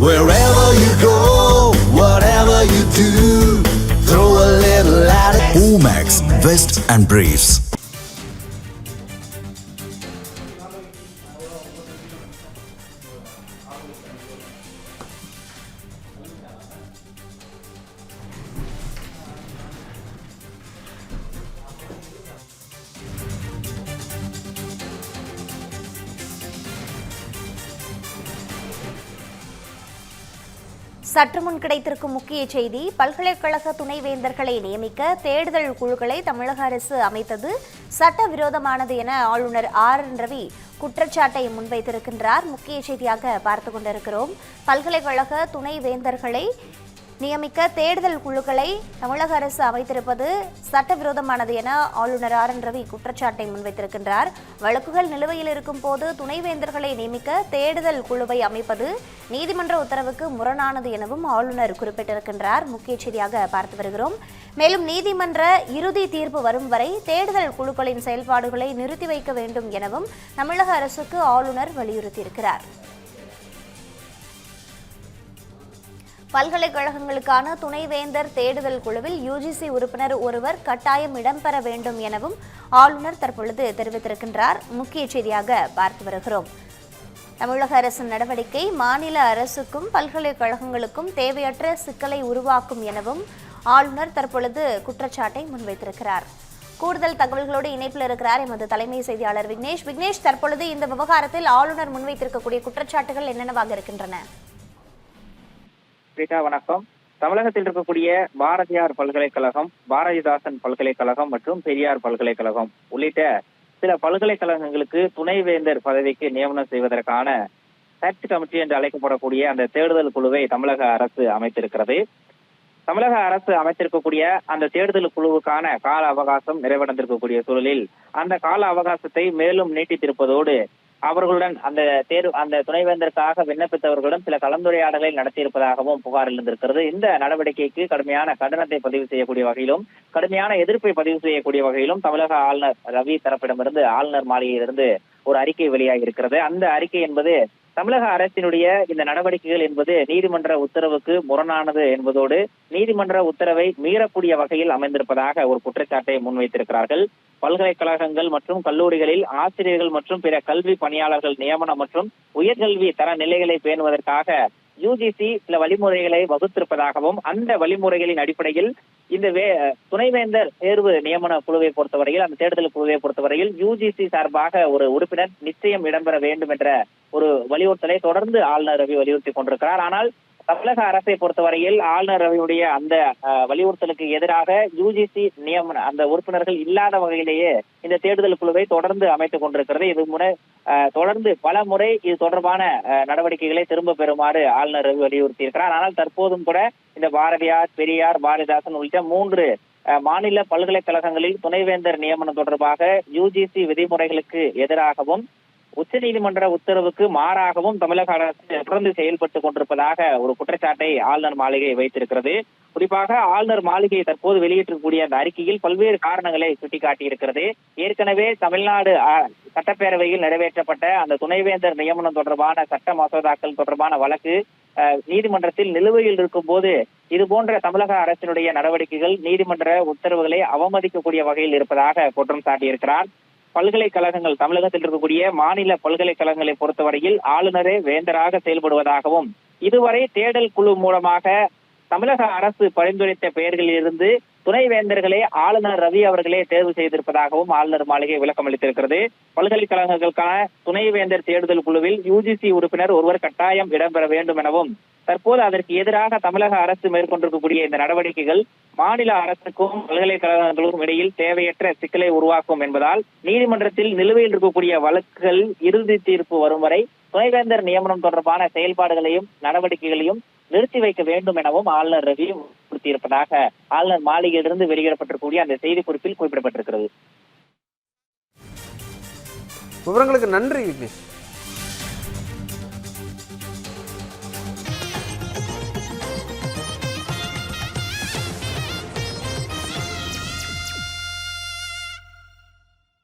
Wherever you go, whatever you do, throw a little at it. Omax, Vest and Briefs. சற்று முன் கிடைத்திருக்கும் முக்கிய செய்தி, பல்கலைக்கழக துணைவேந்தர்களை நியமிக்க தேடுதல் குழுக்களை தமிழக அரசு அமைத்தது சட்டவிரோதமானது என ஆளுநர் RN ரவி குற்றச்சாட்டை முன்வைத்திருக்கின்றார். முக்கிய செய்தியாக பார்த்து கொண்டிருக்கிறோம். பல்கலைக்கழக துணைவேந்தர்களை நியமிக்க தேடுதல் குழுக்களை தமிழக அரசு அமைத்திருப்பது சட்டவிரோதமானது என ஆளுநர் RN ரவி குற்றச்சாட்டை முன்வைத்திருக்கின்றார். வழக்குகள் நிலுவையில் இருக்கும் போது துணைவேந்தர்களை நியமிக்க தேடுதல் குழுவை அமைப்பது நீதிமன்ற உத்தரவுக்கு முரணானது எனவும் ஆளுநர் குறிப்பிட்டிருக்கின்றார். முக்கிய செய்தியாக பார்த்து வருகிறோம். மேலும் நீதிமன்ற இறுதி தீர்ப்பு வரும் வரை தேடுதல் குழுக்களின் செயல்பாடுகளை நிறுத்தி வைக்க வேண்டும் எனவும் தமிழக அரசுக்கு ஆளுநர் வலியுறுத்தியிருக்கிறார். பல்கலைக்கழகங்களுக்கான துணைவேந்தர் தேடுதல் குழுவில் UGC உறுப்பினர் ஒருவர் கட்டாயம் இடம்பெற வேண்டும் எனவும் ஆளுநர் தற்பொழுது தெரிவித்திருக்கின்றார். முக்கிய செய்தியாக பார்த்து வருகிறோம். தமிழக அரசின் நடவடிக்கை மாநில அரசுக்கும் பல்கலைக்கழகங்களுக்கும் தேவையற்ற சிக்கலை உருவாக்கும் எனவும் ஆளுநர் தற்பொழுது குற்றச்சாட்டை முன்வைத்திருக்கிறார். கூடுதல் தகவல்களோடு இணைப்பில் இருக்கிறார் எமது தலைமை செய்தியாளர் விக்னேஷ். விக்னேஷ், தற்பொழுது இந்த விவகாரத்தில் ஆளுநர் முன்வைத்திருக்கக்கூடிய குற்றச்சாட்டுகள் என்னென்னவாக இருக்கின்றன? வணக்கம். தமிழகத்தில் இருக்கக்கூடிய பாரதியார் பல்கலைக்கழகம், பாரதிதாசன் பல்கலைக்கழகம் மற்றும் பெரியார் பல்கலைக்கழகம் உள்ளிட்ட சில பல்கலைக்கழகங்களுக்கு துணைவேந்தர் பதவிக்கு நியமனம் செய்வதற்கான சர்ச் கமிட்டி என்று அழைக்கப்படக்கூடிய அந்த தேடுதல் குழுவை தமிழக அரசு அமைத்திருக்கிறது. தமிழக அரசு அமைத்திருக்கக்கூடிய அந்த தேடுதல் குழுவுக்கான கால அவகாசம் நிறைவடைந்திருக்கக்கூடிய சூழலில் அந்த கால அவகாசத்தை மேலும் நீட்டித்திருப்பதோடு அவர்களுடன் அந்த துணைவேந்தருக்காக விண்ணப்பித்தவர்களுடன் சில கலந்துரையாடலை நடத்தியிருப்பதாகவும் புகார் எழுந்திருக்கிறது. இந்த நடவடிக்கைக்கு கடுமையான கண்டனத்தை பதிவு செய்யக்கூடிய வகையிலும் கடுமையான எதிர்ப்பை பதிவு செய்யக்கூடிய வகையிலும் தமிழக ஆளுநர் ரவி தரப்பிடமிருந்து ஆளுநர் மாளிகையிலிருந்து ஒரு அறிக்கை வெளியாகி இருக்கிறது. அந்த அறிக்கை என்பது தமிழக அரசினுடைய இந்த நடவடிக்கைகள் என்பது நீதிமன்ற உத்தரவுக்கு முரணானது என்பதோடு நீதிமன்ற உத்தரவை மீறக்கூடிய வகையில் அமைந்திருப்பதாக ஒரு குற்றச்சாட்டை முன்வைத்திருக்கிறார்கள். பல்கலைக்கழகங்கள் மற்றும் கல்லூரிகளில் ஆசிரியர்கள் மற்றும் பிற கல்வி பணியாளர்கள் நியமனம் மற்றும் உயர்கல்வி தர நிலைகளை பேணுவதற்காக UGC சில வழிமுறைகளை வகுத்திருப்பதாகவும் அந்த வழிமுறைகளின் அடிப்படையில் இந்த துணைவேந்தர் தேர்வு நியமன குழுவை பொறுத்தவரையில் அந்த தேடுதல் குழுவை பொறுத்தவரையில் UGC சார்பாக ஒரு உறுப்பினர் நிச்சயம் இடம்பெற வேண்டும் என்ற ஒரு வலியுறுத்தலை தொடர்ந்து ஆளுநர் ரவி வலியுறுத்தி கொண்டிருக்கிறார். ஆனால் தமிழக அரசை பொறுத்தவரையில் ஆளுநர் ரவியுடைய அந்த வலியுறுத்தலுக்கு எதிராக UGC நியமன அந்த உறுப்பினர்கள் இல்லாத வகையிலேயே இந்த தேடுதல் குழுவை தொடர்ந்து அமைத்துக் கொண்டிருக்கிறது. இது முறை தொடர்ந்து பல முறை இது தொடர்பான நடவடிக்கைகளை திரும்ப பெறுமாறு ஆளுநர் ரவி வலியுறுத்தி இருக்கிறார். ஆனால் தற்போதும் கூட இந்த பாரதியார், பெரியார், பாரதிதாசன் உள்ளிட்ட 3 மாநில பல்கலைக்கழகங்களில் துணைவேந்தர் நியமனம் தொடர்பாக UGC விதிமுறைகளுக்கு எதிராகவும் உச்சநீதிமன்ற உத்தரவுக்கு மாறாகவும் தமிழக அரசு தொடர்ந்து செயல்பட்டுக் கொண்டிருப்பதாக ஒரு குற்றச்சாட்டை ஆளுநர் மாளிகை வைத்திருக்கிறது. குறிப்பாக ஆளுநர் மாளிகை தற்போது வெளியிட்டிருக்கக்கூடிய அந்த அறிக்கையில் பல்வேறு காரணங்களை சுட்டிக்காட்டியிருக்கிறது. ஏற்கனவே தமிழ்நாடு சட்டப்பேரவையில் நிறைவேற்றப்பட்ட அந்த துணைவேந்தர் நியமனம் தொடர்பான சட்ட மசோதாக்கள் தொடர்பான வழக்கு நீதிமன்றத்தில் நிலுவையில் இருக்கும் போது இது போன்ற தமிழக அரசினுடைய நடவடிக்கைகள் நீதிமன்ற உத்தரவுகளை அவமதிக்கக்கூடிய வகையில் இருப்பதாக குற்றம் சாட்டியிருக்கிறார். பல்கலைக்கழகங்கள் தமிழகத்தில் இருக்கக்கூடிய மாநில பல்கலைக்கழகங்களை பொறுத்தவரையில் ஆளுநரே வேந்தராக செயல்படுவதாகவும் இதுவரை தேடல் குழு மூலமாக தமிழக அரசு பரிந்துரைத்த பெயர்களில் இருந்து துணைவேந்தர்களை ஆளுநர் ரவி அவர்களே தேர்வு செய்திருப்பதாகவும் ஆளுநர் மாளிகை விளக்கம் அளித்திருக்கிறது. பல்கலைக்கழகங்களுக்கான துணைவேந்தர் தேடுதல் குழுவில் UGC உறுப்பினர் ஒருவர் கட்டாயம் இடம்பெற வேண்டும் எனவும் தற்போது அதற்கு எதிராக தமிழக அரசு மேற்கொண்டிருக்கக்கூடிய இந்த நடவடிக்கைகள் மாநில அரசுக்கும் பல்கலைக்கழகங்களுக்கும் இடையில் தேவையற்ற சிக்கலை உருவாக்கும் என்பதால் நீதிமன்றத்தில் நிலுவையில் இருக்கக்கூடிய வழக்குகள் இறுதி தீர்ப்பு வரும் வரை துணைவேந்தர் நியமனம் தொடர்பான செயல்பாடுகளையும் நடவடிக்கைகளையும் நிறுத்தி வைக்க வேண்டும் எனவும் ஆளுநர் ரவி வலியுறுத்தியிருப்பதாக ஆளுநர் மாளிகையிலிருந்து வெளியிடப்பட்டிருக்கக்கூடிய அந்த செய்திக்குறிப்பில் குறிப்பிடப்பட்டிருக்கிறது. விவரங்களுக்கு நன்றி விக்னேஷ்.